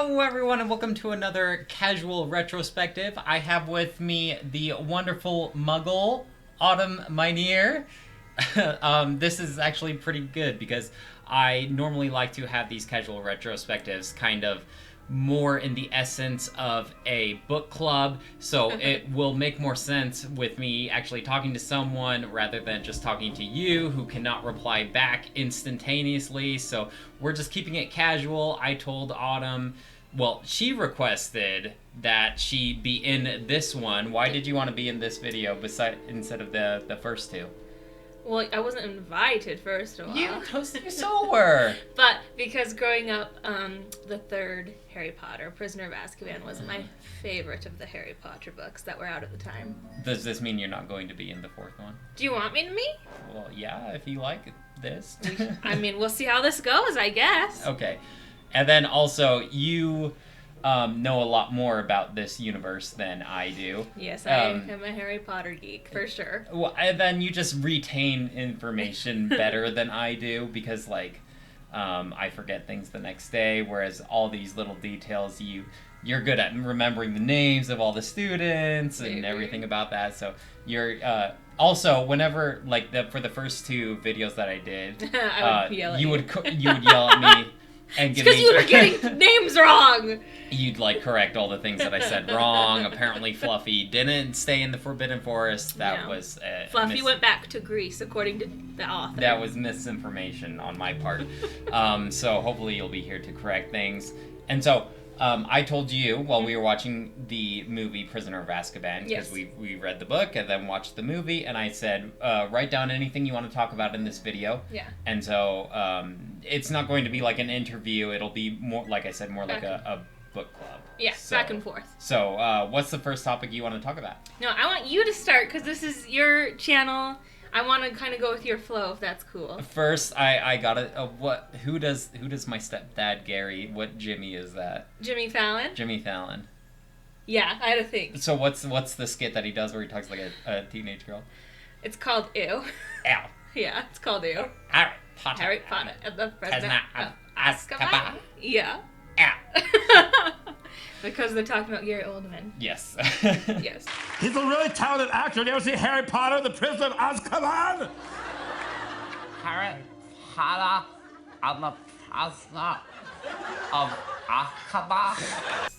Hello, everyone, and welcome to another casual retrospective. I have with me the wonderful Muggle, Autumn Minear. This is actually pretty good because I normally like to have these casual retrospectives kind of more in the essence of a book club, so it will make more sense with me actually talking to someone rather than just talking to you who cannot reply back instantaneously. So we're just keeping it casual. I told Autumn, well, she requested that she be in this one. Why did you want to be in this video instead of the first two? Well, I wasn't invited, first of all. You so were. But because growing up, the third Harry Potter, Prisoner of Azkaban, was my favorite of the Harry Potter books that were out at the time. Does this mean you're not going to be in the fourth one? Do you want me to be? Well, yeah, if you like this. I mean, we'll see how this goes, I guess. Okay. And then also, you know a lot more about this universe than I do. Yes, I am a Harry Potter geek, for sure. Well, and then you just retain information better than I do because, like, I forget things the next day, whereas all these little details, you're good at remembering the names of all the students and everything about that. So you're also, whenever, like, for the first two videos that I did, I would yell at you would yell at me. And it's because you were getting names wrong. You'd like correct all the things that I said wrong. Apparently, Fluffy didn't stay in the Forbidden Forest. That was Fluffy went back to Greece, according to the author. That was misinformation on my part. So hopefully you'll be here to correct things. And so I told you while we were watching the movie Prisoner of Azkaban, because we read the book and then watched the movie, and I said, write down anything you want to talk about in this video. Yeah. And so it's not going to be like an interview. It'll be more, like I said, more like a book club. Yeah, so, back and forth. So what's the first topic you want to talk about? No, I want you to start because this is your channel. I want to kind of go with your flow, if that's cool. First, I gotta. Who does my stepdad Gary? What Jimmy is that? Jimmy Fallon. Jimmy Fallon. Yeah, I had to think. So what's the skit that he does where he talks like a teenage girl? It's called Ew. Ew. Yeah, it's called Ew. Harry Potter and the Prisoner of Azkaban. Yeah. Ew. Because they're talking about Gary Oldman. Yes. Yes. He's a really talented actor. You ever see Harry Potter, the Prisoner of Azkaban? Harry Potter and the Prisoner of Azkaban.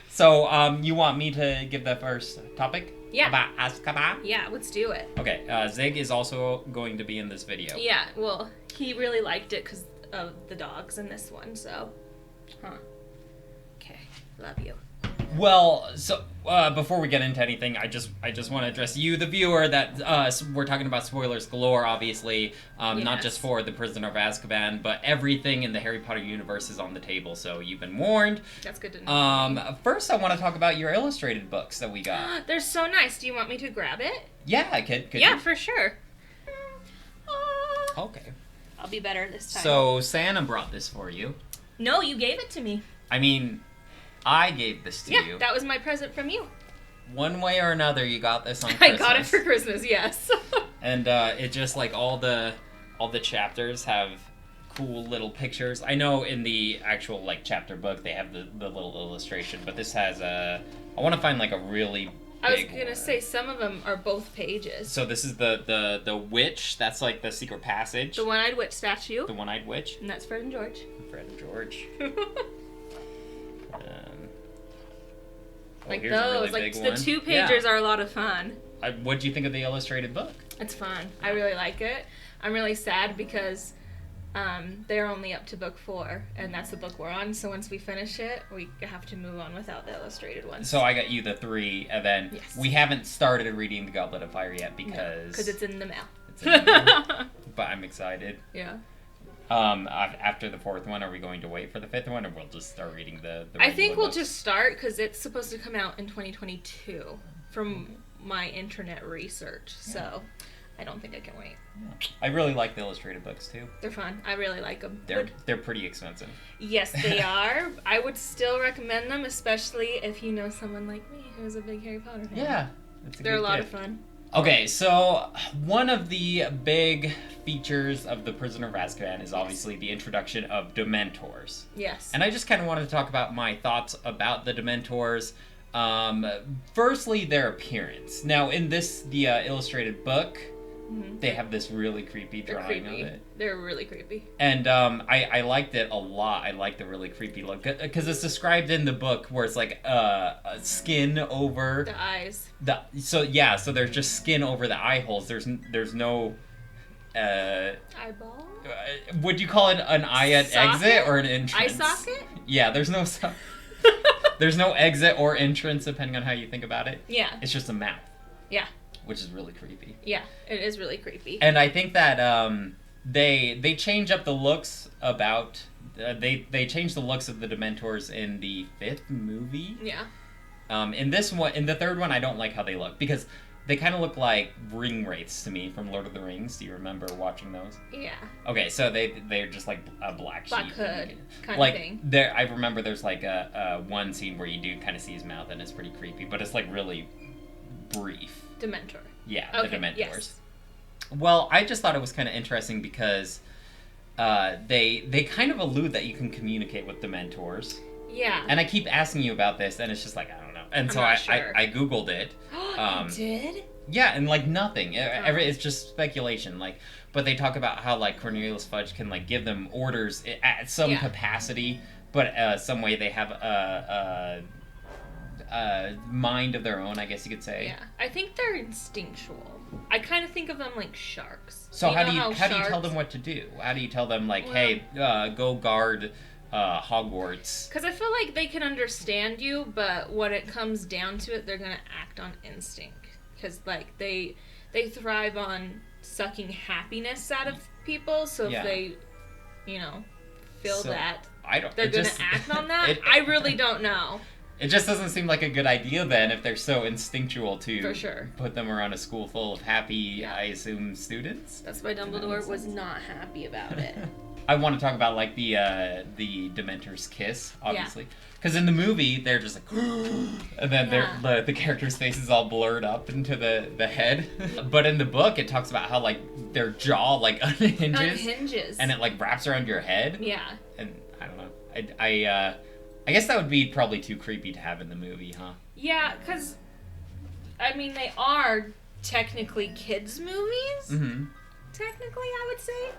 So, you want me to give the first topic? Yeah. About Azkaban? Yeah, let's do it. Okay, Zig is also going to be in this video. Yeah, well, he really liked it because of the dogs in this one, so. Okay, love you. Well, so before we get into anything, I just want to address you, the viewer, that we're talking about spoilers galore, obviously, not just for The Prisoner of Azkaban, but everything in the Harry Potter universe is on the table, so you've been warned. That's good to know. First, I want to talk about your illustrated books that we got. They're so nice. Do you want me to grab it? Yeah, I could Yeah, you? For sure. Okay. I'll be better this time. So, Santa brought this for you. No, you gave it to me. I mean, I gave this to you. Yeah, that was my present from you. One way or another, you got this on Christmas. I got it for Christmas, yes. And it just, like, all the chapters have cool little pictures. I know in the actual, like, chapter book they have the little illustration, but this has I want to find, like, a really big I was going to say some of them are both pages. So this is the witch. That's, like, the secret passage. The one-eyed witch statue. The one-eyed witch. And that's Fred and George. Fred and George. Like here's a really those, like big the one. two pagers are a lot of fun. What'd you think of the illustrated book? It's fun. I really like it. I'm really sad because they're only up to book 4, and that's the book we're on. So once we finish it, we have to move on without the illustrated one. So I got you the 3, and then we haven't started reading the Goblet of Fire yet because it's in the mail. It's in the mail. But I'm excited. Yeah. After the 4th one, are we going to wait for the 5th one, or we'll just start reading the I think we'll books? just start because it's supposed to come out in 2022 from my internet research. So I don't think I can wait. Yeah. I really like the illustrated books too. They're fun. I really like them. They're pretty expensive. Yes, they are. I would still recommend them, especially if you know someone like me who's a big Harry Potter fan. Yeah, they're a lot of fun. Okay, so one of the big features of the Prisoner of Azkaban is obviously the introduction of Dementors. Yes. And I just kind of wanted to talk about my thoughts about the Dementors. Firstly, their appearance. Now, in the illustrated book, they have this really creepy drawing of it. They're really creepy. And I liked it a lot. I liked the really creepy look. Because it's described in the book where it's like skin over... The eyes. So there's just skin over the eye holes. There's no... Eyeball? Would you call it an eye at exit or an entrance? Eye socket? Yeah, there's no... There's no exit or entrance, depending on how you think about it. Yeah. It's just a mouth. Yeah. Which is really creepy. Yeah, it is really creepy. And I think that they change up the looks about... they change the looks of the Dementors in the 5th movie. Yeah. In this one, in the 3rd one, I don't like how they look. Because they kind of look like ring wraiths to me from Lord of the Rings. Do you remember watching those? Yeah. Okay, so they're just like a black sheep. Black hood kind like, of thing. I remember there's like a one scene where you do kind of see his mouth and it's pretty creepy, but it's like really brief. Dementor. Yeah, okay, the Dementors. Yes. Well, I just thought it was kind of interesting because they kind of allude that you can communicate with Dementors. Yeah. And I keep asking you about this, and it's just like, I don't know. And so sure. I Googled it. You did? Yeah, and like nothing. It's just speculation. Like, but they talk about how like Cornelius Fudge can like give them orders at some capacity, but some way they have a mind of their own, I guess you could say. Yeah, I think they're instinctual. I kind of think of them like sharks. So how do you sharks... tell them what to do? How do you tell them like, hey, go guard Hogwarts? Because I feel like they can understand you, but when it comes down to it, they're gonna act on instinct. Because like they thrive on sucking happiness out of people. So if they, feel that, they're gonna act on that. I really don't know. It just doesn't seem like a good idea then if they're so instinctual to For sure. put them around a school full of happy, I assume, students. That's why Dumbledore was not happy about it. I want to talk about like the Dementor's kiss, obviously, because in the movie they're just like, and then the character's face is all blurred up into the head. But in the book, it talks about how like their jaw like unhinges, and it like wraps around your head. Yeah. And I don't know. I guess that would be probably too creepy to have in the movie, huh? Yeah, because, I mean, they are technically kids' movies. Mm-hmm. Technically, I would say.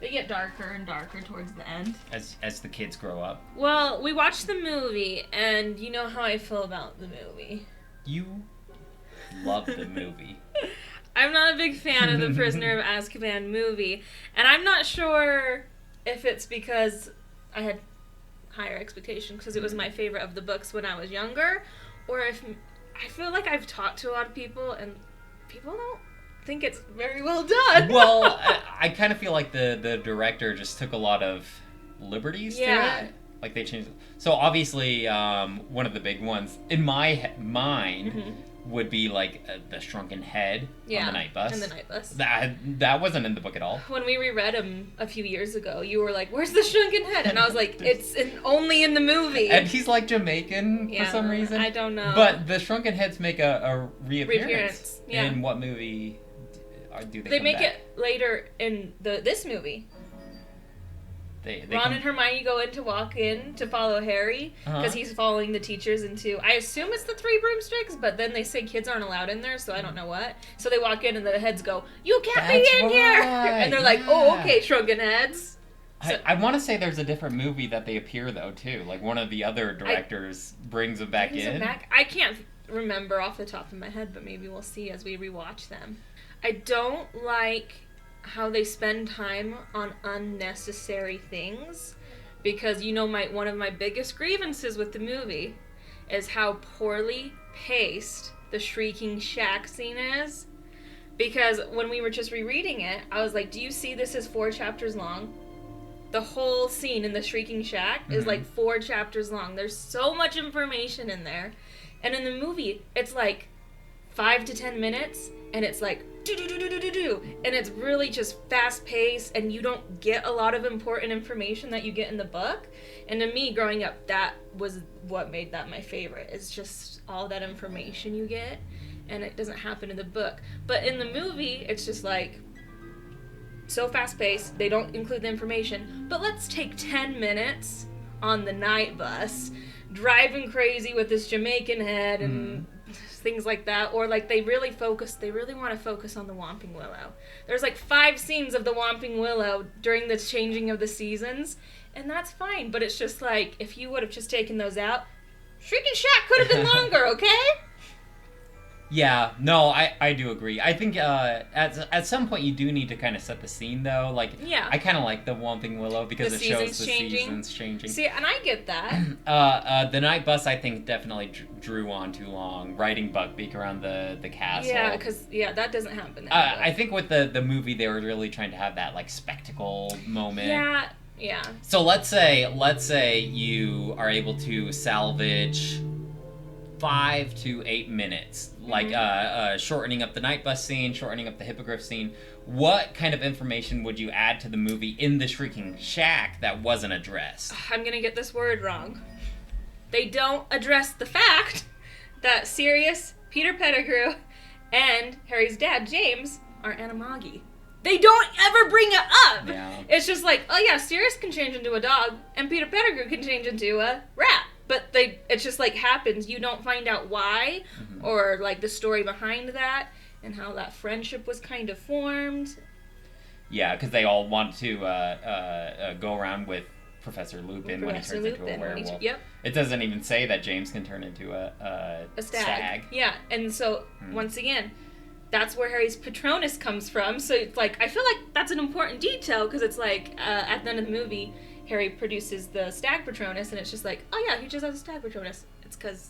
They get darker and darker towards the end. As the kids grow up. Well, we watched the movie, and you know how I feel about the movie. You love the movie. I'm not a big fan of the Prisoner of Azkaban movie, and I'm not sure if it's because I had higher expectations because it was my favorite of the books when I was younger, or if I feel like I've talked to a lot of people and people don't think it's very well done. Well, I kind of feel like the director just took a lot of liberties to it. Like they changed. So obviously, one of the big ones in my mind would be like the shrunken head on the night bus. In the night bus. That wasn't in the book at all. When we reread them a few years ago, you were like, "Where's the shrunken head?" And I was like, "It's only in the movie." And he's like Jamaican for some reason. I don't know. But the shrunken heads make a reappearance. Yeah. In what movie do they? They come make back? it later in this movie. They Ron and Hermione go in to walk in to follow Harry because he's following the teachers into, I assume it's the Three Broomsticks, but then they say kids aren't allowed in there, so I don't know what. So they walk in and the heads go, "You can't be in here!" And they're like, "Oh, okay, shrunken heads." So, I want to say there's a different movie that they appear though too. Like one of the other directors brings them back in. I can't remember off the top of my head, but maybe we'll see as we rewatch them. I don't like how they spend time on unnecessary things, because one of my biggest grievances with the movie is how poorly paced the Shrieking Shack scene is. Because when we were just rereading it, I was like, do you see this is 4 chapters long? The whole scene in the Shrieking Shack is like 4 chapters long. There's so much information in there. And in the movie, it's like 5 to 10 minutes, and it's like do, and it's really just fast paced, and you don't get a lot of important information that you get in the book. And to me, growing up, that was what made that my favorite. It's just all that information you get. and it doesn't happen in the book. But in the movie, it's just like so fast-paced, they don't include the information, but let's take 10 minutes on the night bus, driving crazy with this Jamaican head and things like that, or like they really want to focus on the Whomping Willow. There's like 5 scenes of the Whomping Willow during the changing of the seasons, and that's fine, but it's just like, if you would have just taken those out, Shrieking Shack could have been longer, okay? Yeah, no, I do agree. I think at some point you do need to kind of set the scene, though. Like, Yeah. I kind of like the Whomping Willow because The it shows seasons the changing. seasons changing. See, and I get that. The night bus, I think, definitely drew on too long, riding Buckbeak around the castle. Yeah, because, that doesn't happen. I think with the movie, they were really trying to have that, like, spectacle moment. Yeah. So let's say you are able to salvage 5 to 8 minutes, like shortening up the night bus scene, shortening up the hippogriff scene. What kind of information would you add to the movie in the Shrieking Shack that wasn't addressed? I'm gonna get this word wrong. They don't address the fact that Sirius, Peter Pettigrew, and Harry's dad, James, are animagi. They don't ever bring it up! Yeah. It's just like, oh yeah, Sirius can change into a dog, and Peter Pettigrew can change into a rat. But it's just like happens. You don't find out why, or like the story behind that, and how that friendship was kind of formed. Yeah, because they all want to go around with Professor Lupin when he turns into a werewolf. Yep. It doesn't even say that James can turn into a stag. Yeah, and so once again, that's where Harry's Patronus comes from. So it's like, I feel like that's an important detail, because it's like at the end of the movie, Harry produces the stag Patronus, and it's just like, oh yeah, he just has a stag Patronus. It's because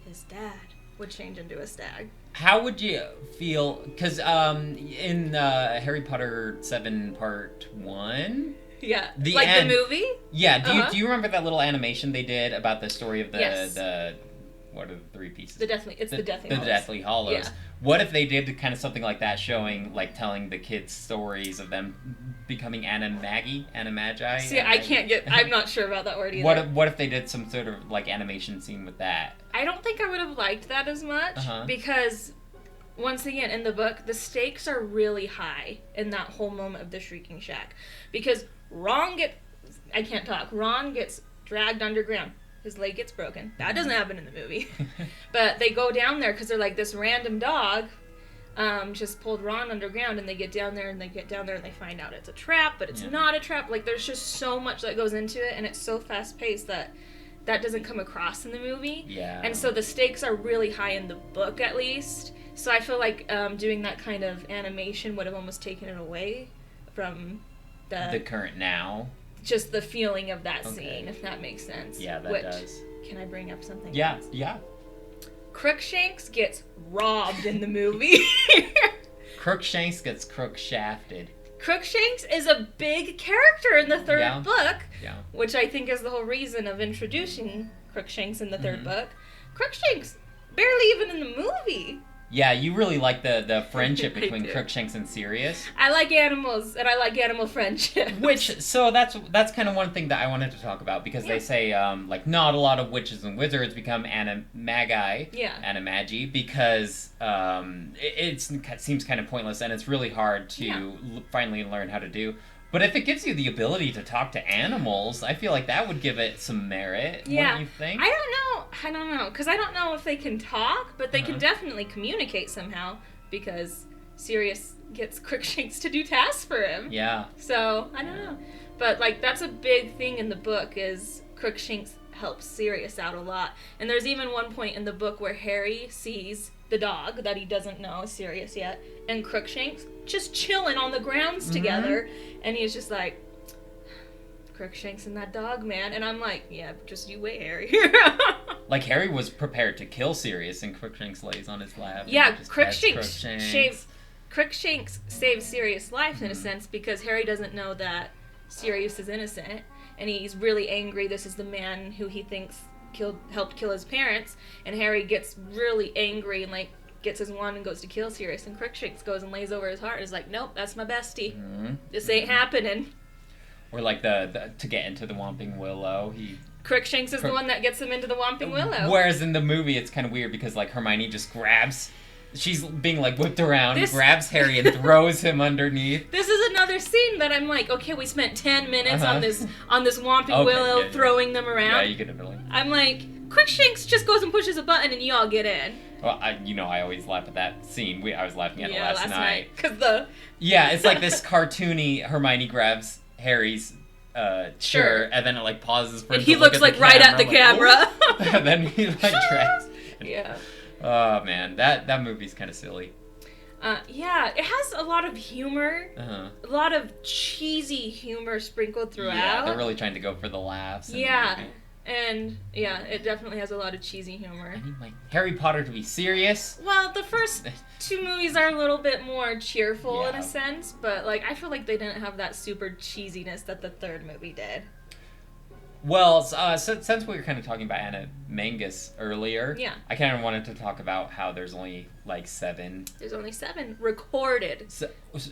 his dad would change into a stag. How would you feel? Because in Harry Potter 7 Part 1... Yeah, the movie? Yeah, do you remember that little animation they did about the story of the what are the 3 pieces? The Deathly Hallows. The Deathly Hallows. Yeah. What if they did kind of something like that, showing, like, telling the kids stories of them becoming animagi? See, I'm not sure about that word either. What if they did some sort of, like, animation scene with that? I don't think I would have liked that as much, because, once again, in the book, the stakes are really high in that whole moment of the Shrieking Shack. Because Ron gets dragged underground. His leg gets broken. That doesn't happen in the movie. But they go down there because they're like, this random dog just pulled Ron underground, and they get down there and they find out it's a trap, but it's not a trap. Like, there's just so much that goes into it, and it's so fast-paced that doesn't come across in the movie. Yeah. And so the stakes are really high in the book, at least. So I feel like doing that kind of animation would have almost taken it away from the current now. Just the feeling of that scene, if that makes sense. Yeah, that does. Can I bring up something else? Yeah. Crookshanks gets robbed in the movie. Crookshanks gets crook-shafted. Crookshanks is a big character in the third book, which I think is the whole reason of introducing Crookshanks in the third book. Crookshanks barely even in the movie. Yeah, you really like the friendship between Crookshanks and Sirius. I like animals, and I like animal friendship. So that's kind of one thing that I wanted to talk about, because they say like not a lot of witches and wizards become animagi, because it seems kind of pointless, and it's really hard to finally learn how to do. But if it gives you the ability to talk to animals, I feel like that would give it some merit. Yeah. What do you think? I don't know. Because I don't know if they can talk, but they can definitely communicate somehow, because Sirius gets Crookshanks to do tasks for him. Yeah. So, I don't know. But, like, that's a big thing in the book, is Crookshanks helps Sirius out a lot. And there's even one point in the book where Harry sees the dog that he doesn't know is Sirius yet, and Crookshanks just chilling on the grounds together, and he's just like, Crookshanks and that dog, man. And I'm like, yeah, just you wait, Harry. Like, Harry was prepared to kill Sirius, and Crookshanks lays on his lap. Yeah, Crookshanks saves Sirius' life in a sense, because Harry doesn't know that Sirius is innocent, and he's really angry. This is the man who he thinks helped kill his parents, and Harry gets really angry and, like, gets his wand and goes to kill Sirius, and Crookshanks goes and lays over his heart and is like, nope, that's my bestie. This ain't happening. Or like the to get into the Whomping Willow, Crookshanks is the one that gets him into the Whomping Willow. Whereas in the movie, it's kind of weird, because like Hermione just grabs she's being like whipped around, This- grabs Harry and throws him underneath. This is another scene that I'm like, okay, we spent 10 minutes Uh-huh. on this Whomping Okay, Willow yeah, yeah. throwing them around. Yeah, you get it. Really. I'm like, Quickshanks just goes and pushes a button and you all get in. Well, I always laugh at that scene. I was laughing at it last night. Because the Yeah, it's like this cartoony Hermione grabs Harry's shirt and then it like pauses for him and he to look looks at like right at the camera. "Ooh." And then he like drags. Yeah. Oh man, that movie's kind of silly. Yeah, it has a lot of humor, Uh-huh. a lot of cheesy humor sprinkled throughout. Yeah, they're really trying to go for the laughs. And Yeah, everything. and yeah, it definitely has a lot of cheesy humor. I need my Harry Potter to be serious. Well, the first two movies are a little bit more cheerful in Yeah. a sense, but like I feel like they didn't have that super cheesiness that the third movie did. Well, since we were kind of talking about Anna Mangus earlier, Yeah. I kind of wanted to talk about how there's only like 7, There's only 7 recorded.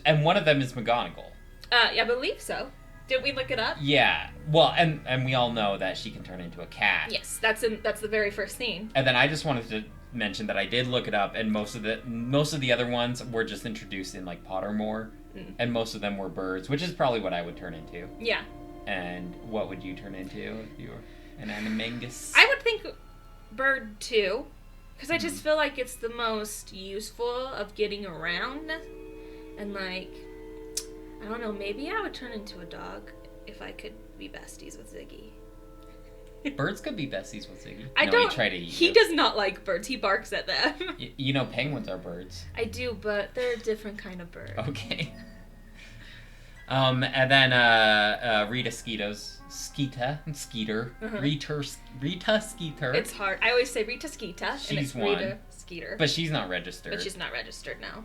and one of them is McGonagall. Yeah, I believe so. Did we look it up? Yeah, well, and we all know that she can turn into a cat. Yes, that's the very first scene. And then I just wanted to mention that I did look it up, and most of the other ones were just introduced in like Pottermore, and most of them were birds, which is probably what I would turn into. Yeah. And what would you turn into if you were an Animangus? I would think bird too, because I just feel like it's the most useful of getting around, and like, I don't know, maybe I would turn into a dog if I could be besties with Ziggy. Birds could be besties with Ziggy. I No, don't. He try to eat He you. does not like birds. He barks at them. You know, penguins are birds. I do, but they're a different kind of bird. Okay. And then Rita Skeeter, Uh-huh. Rita Skeeter. It's hard. I always say Rita Skeeta, and She's it's Rita one. Skeeter. But she's not registered. But she's not registered now.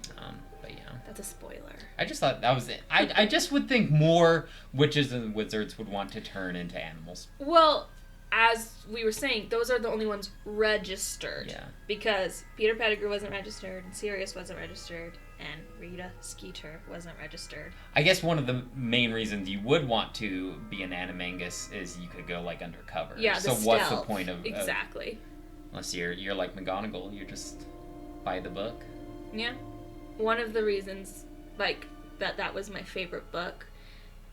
But yeah. That's a spoiler. I just thought that was it. I just would think more witches and wizards would want to turn into animals. Well, as we were saying, those are the only ones registered. Yeah. Because Peter Pettigrew wasn't registered, and Sirius wasn't registered, and Rita Skeeter wasn't registered. I guess one of the main reasons you would want to be an Animangus is you could go like undercover. Yeah, So the what's the stealth. point of Exactly. unless you're like McGonagall, you're just by the book. Yeah. One of the reasons, like, that was my favorite book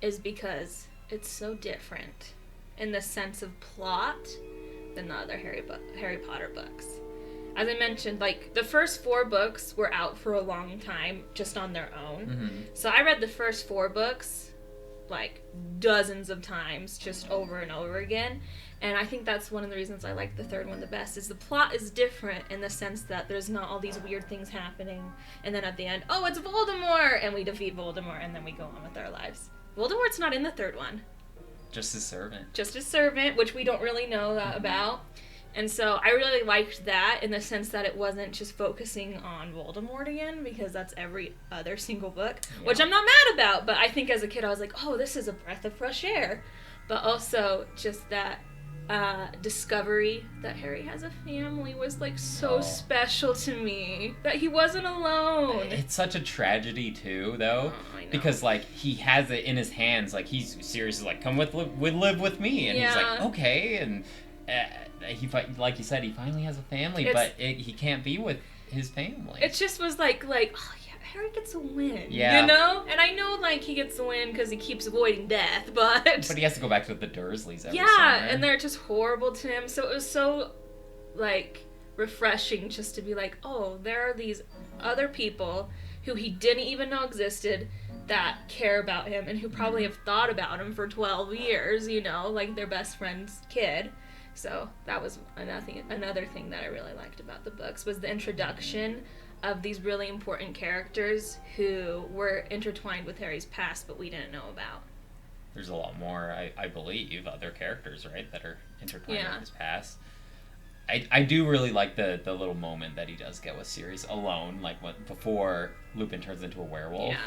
is because it's so different in the sense of plot than the other Harry Potter books. As I mentioned, like, the first 4 books were out for a long time just on their own. Mm-hmm. So I read the first 4 books, like, dozens of times, just over and over again. And I think that's one of the reasons I like the third one the best, is the plot is different in the sense that there's not all these weird things happening. And then at the end, oh, it's Voldemort! And we defeat Voldemort, and then we go on with our lives. Voldemort's not in the third one. Just his servant. Just his servant, which we don't really know about. And so I really liked that in the sense that it wasn't just focusing on Voldemort again, because that's every other single book, which I'm not mad about, but I think as a kid I was like, oh, this is a breath of fresh air. But also just that discovery that Harry has a family was like so special to me, that he wasn't alone. It's such a tragedy too, though, Oh, I know. because like he has it in his hands. Like he's seriously like, "Come live with me," and he's like, Yeah. "Okay." And like you said, he finally has a family, It's- but he can't be with his family. It just was like, oh yeah, Harry gets a win. Yeah. You know? And I know, like, he gets the win because he keeps avoiding death, but... But he has to go back to the Dursleys every yeah, summer. and they're just horrible to him. So it was so, like, refreshing just to be like, oh, there are these other people who he didn't even know existed that care about him and who probably have thought about him for 12 years, you know, like their best friend's kid. So that was another thing that I really liked about the books, was the introduction of these really important characters who were intertwined with Harry's past but we didn't know about. There's a lot more, I believe, other characters, right, that are intertwined Yeah. with his past. I do really like the little moment that he does get with Sirius alone, like before Lupin turns into a werewolf. Yeah.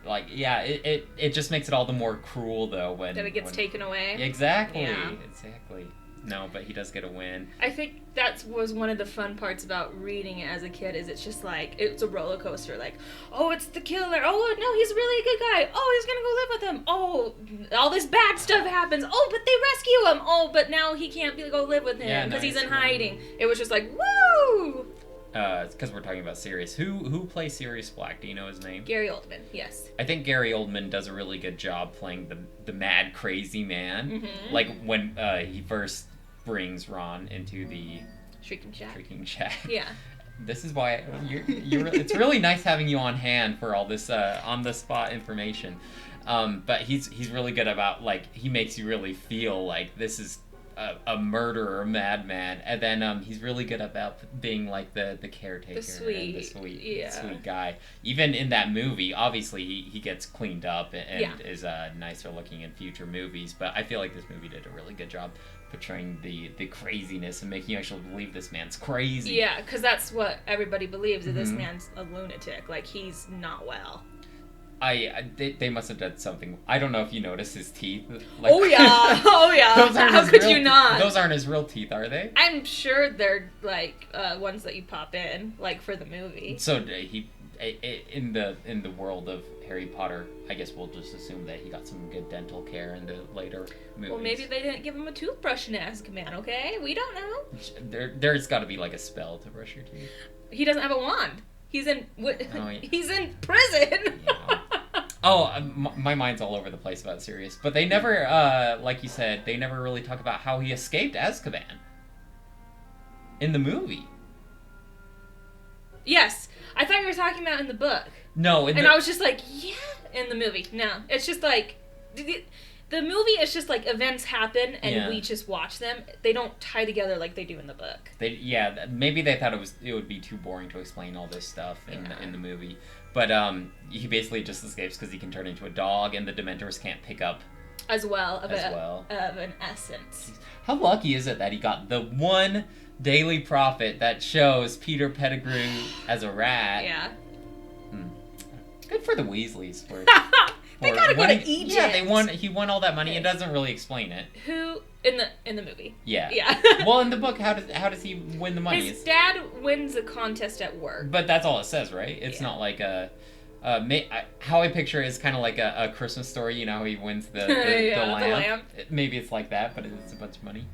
Like, yeah, it just makes it all the more cruel, though, when... That it gets taken away. Exactly, Yeah. exactly. No, but he does get a win. I think that was one of the fun parts about reading it as a kid, is it's just like, it's a roller coaster, like, oh, it's the killer, oh, no, he's really a good guy, oh, he's gonna go live with him, oh, all this bad stuff happens, oh, but they rescue him, oh, but now he can't go live with him Yeah, because he's nice. in hiding. It was just like, woo! because we're talking about Sirius. Who plays Sirius Black? Do you know his name? Gary Oldman, yes. I think Gary Oldman does a really good job playing the mad crazy man. Mm-hmm. Like when he first brings Ron into the Shrieking Shack. Yeah. This is why you're it's really nice having you on hand for all this on the spot information. But he's really good about, like, he makes you really feel like this is a murderer, madman, and then he's really good about being like the caretaker, the sweet guy. Even in that movie, obviously he gets cleaned up and is nicer looking in future movies. But I feel like this movie did a really good job portraying the craziness and making you actually believe this man's crazy. Yeah, because that's what everybody believes, that this man's a lunatic. Like, he's not well. They must have done something. I don't know if you noticed his teeth. Like, oh yeah. How could you not? Those aren't his real teeth, are they? I'm sure they're like ones that you pop in, like for the movie. So he, in the world of Harry Potter, I guess we'll just assume that he got some good dental care in the later movies. Well, maybe they didn't give him a toothbrush in Azkaban. Okay, we don't know. There's got to be like a spell to brush your teeth. He doesn't have a wand. He's in he's in prison. Yeah. Oh, my mind's all over the place about Sirius. But they never, like you said, they never really talk about how he escaped Azkaban. In the movie. Yes. I thought you were talking about in the book. No. And I was just like, yeah, in the movie. No. It's just like, the movie is just like events happen and we just watch them. They don't tie together like they do in the book. Maybe they thought it would be too boring to explain all this stuff in the movie. But he basically just escapes because he can turn into a dog, and the Dementors can't pick up as well of an essence. How lucky is it that he got the one Daily Prophet that shows Peter Pettigrew as a rat? Yeah. Good for the Weasleys. They gotta go to Egypt. Yeah, he won all that money. Okay. It doesn't really explain it. Who in the movie? Yeah. Yeah. Well, in the book, how does he win the money? His dad wins a contest at work. But that's all it says, right? It's not like how I picture it is kind of like a Christmas story. You know, how he wins the lamp. Maybe it's like that, but it's a bunch of money.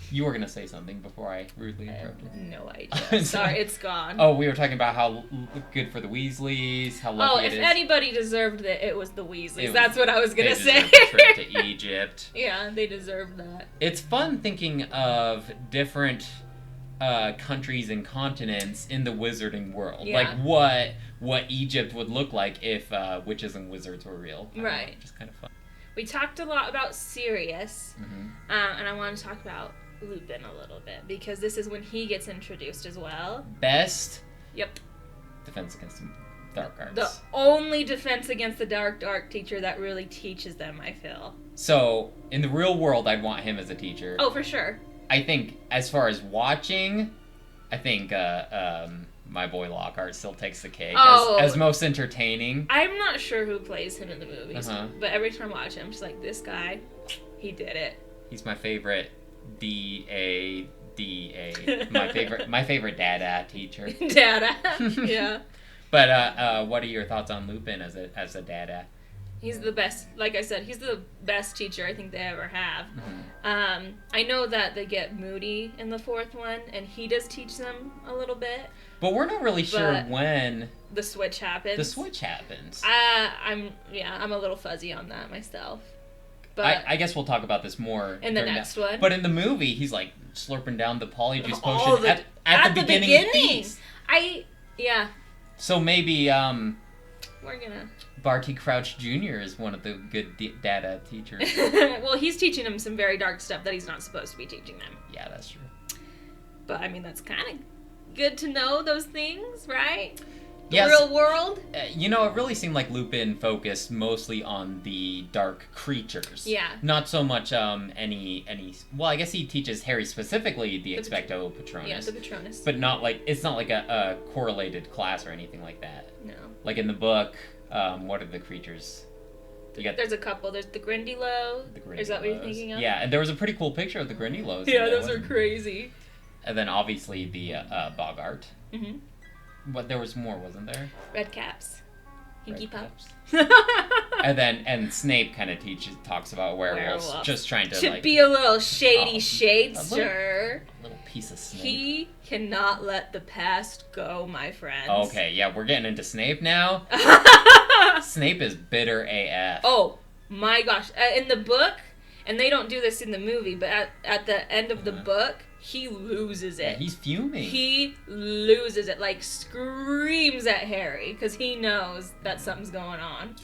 You were gonna say something before I rudely interrupted. No idea. Sorry, it's gone. Oh, we were talking about how good for the Weasleys, how lucky it is. If anybody deserved it was the Weasleys. That's what I was gonna say. They deserved the trip to Egypt. Yeah, they deserved that. It's fun thinking of different countries and continents in the wizarding world. Yeah. Like what Egypt would look like if witches and wizards were real. Right. Know, just kind of fun. We talked a lot about Sirius, and I want to talk about Lupin a little bit, because this is when he gets introduced as well. Best Yep. defense against the dark arts. The only defense against the dark teacher that really teaches them, I feel. So, in the real world, I'd want him as a teacher. Oh, for sure. I think, as far as watching, I think my boy Lockhart still takes the cake as most entertaining. I'm not sure who plays him in the movies, but every time I watch him, I'm just like, this guy, he did it. He's my favorite D.A. My favorite Dada teacher. Dada, yeah. But what are your thoughts on Lupin as a Dada? He's the best. Like I said, he's the best teacher I think they ever have. I know that they get moody in the fourth one, and he does teach them a little bit. But we're not really sure when the switch happens. I'm a little fuzzy on that myself. But I guess we'll talk about this more in the next one. But in the movie, he's like slurping down the polyjuice potion at the beginning of the feast. So maybe we're gonna. Barty Crouch Jr. is one of the good Dada teachers. Well, he's teaching them some very dark stuff that he's not supposed to be teaching them. Yeah, that's true. But I mean, that's kind of good to know those things, right? Yes. Real world. It really seemed like Lupin focused mostly on the dark creatures. Yeah. Not so much any. Well, I guess he teaches Harry specifically the Expecto Patronus. Yeah, the Patronus. But not like it's not like a correlated class or anything like that. No. Like in the book, what are the creatures? There's a couple. There's the Grindylow. Is that what you're thinking of? Yeah, and there was a pretty cool picture of the Grindylows. Yeah, those are crazy. And then obviously the Bogart. Mm-hmm. But there was more, wasn't there? Red caps. Hinky pups. and Snape kind of talks about werewolves. Just trying to be a little shady A little piece of Snape. He cannot let the past go, my friends. Okay, yeah, we're getting into Snape now. Snape is bitter AF. Oh, my gosh. In the book, and they don't do this in the movie, but at the end of the book, he loses it. Yeah, he's fuming. He loses it, like screams at Harry, because he knows that something's going on.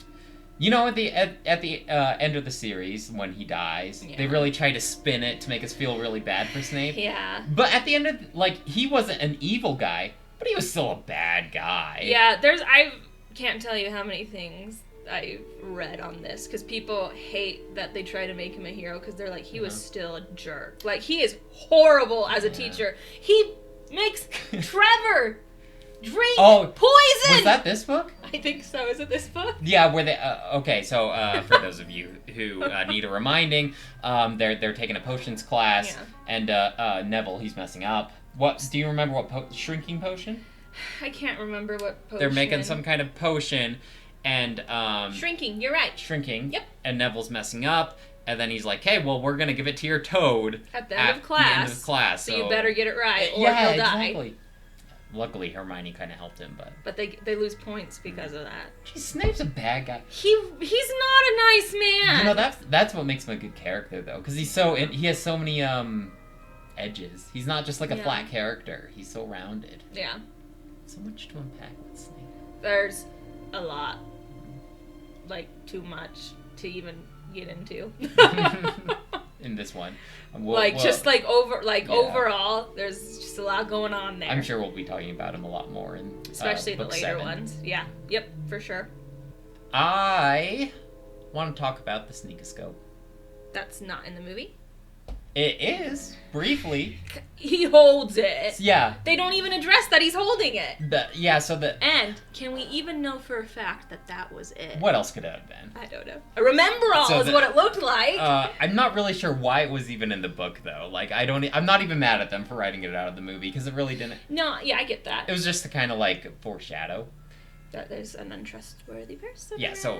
You know, at the end of the series, when he dies, they really try to spin it to make us feel really bad for Snape. Yeah. But at the end of, like, he wasn't an evil guy, but he was still a bad guy. Yeah, I can't tell you how many things I've read on this, because people hate that they try to make him a hero, because they're like, he was still a jerk. Like, he is horrible as a teacher. He makes Trevor drink poison! Was that this book? I think so. Is it this book? Yeah, where they... okay, so for those of you who need a reminding, they're taking a potions class, and Neville, he's messing up. What do you remember? What shrinking potion? I can't remember what potion. They're making some kind of potion, and shrinking. You're right. Shrinking. Yep. And Neville's messing up, and then he's like, "Hey, well, we're gonna give it to your toad at the end of class. So you better get it right, or he'll die." Exactly. Luckily, Hermione kind of helped him, but they lose points because of that. Jeez, Snape's a bad guy. He's not a nice man. You know, that's what makes him a good character, though, because he has so many edges. He's not just like a flat character. He's so rounded. Yeah. So much to unpack with Snape. There's a lot, like too much to even get into. In this one, overall, there's just a lot going on there. I'm sure we'll be talking about him a lot more in especially the book later 7. ones. Yeah, yep, for sure. I want to talk about the sneakoscope. That's not in the movie. It is briefly. He holds it. Yeah. They don't even address that he's holding it. And can we even know for a fact that was it? What else could it have been? I don't know. I remember what it looked like. I'm not really sure why it was even in the book though. Like I'm not even mad at them for writing it out of the movie because it really didn't. No, yeah, I get that. It was just to kind of like foreshadow that there's an untrustworthy person. Yeah. So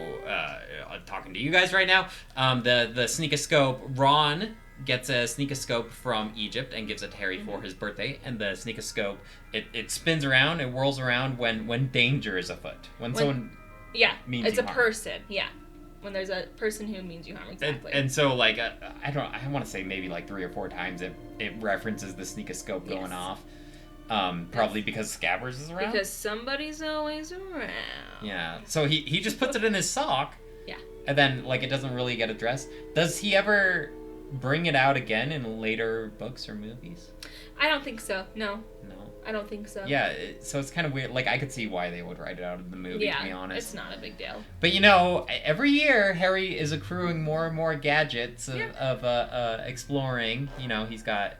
talking to you guys right now, the sneakoscope, Ron gets a sneakoscope from Egypt and gives it to Harry for his birthday, and the sneakoscope it spins around, it whirls around when danger is afoot, when someone means it's you a harm. person, when there's a person who means you harm, exactly. And so like I want to say maybe like 3 or 4 times it references the sneakoscope going off, probably because Scabbers is around. Because somebody's always around. Yeah. So he just puts it in his sock. Yeah. And then like it doesn't really get addressed. Does he ever bring it out again in later books or movies? I don't think so. No, I don't think so. Yeah, so it's kind of weird. Like I could see why they would write it out of the movie. To be honest, it's not a big deal. But you know, every year Harry is accruing more and more gadgets of exploring. You know, he's got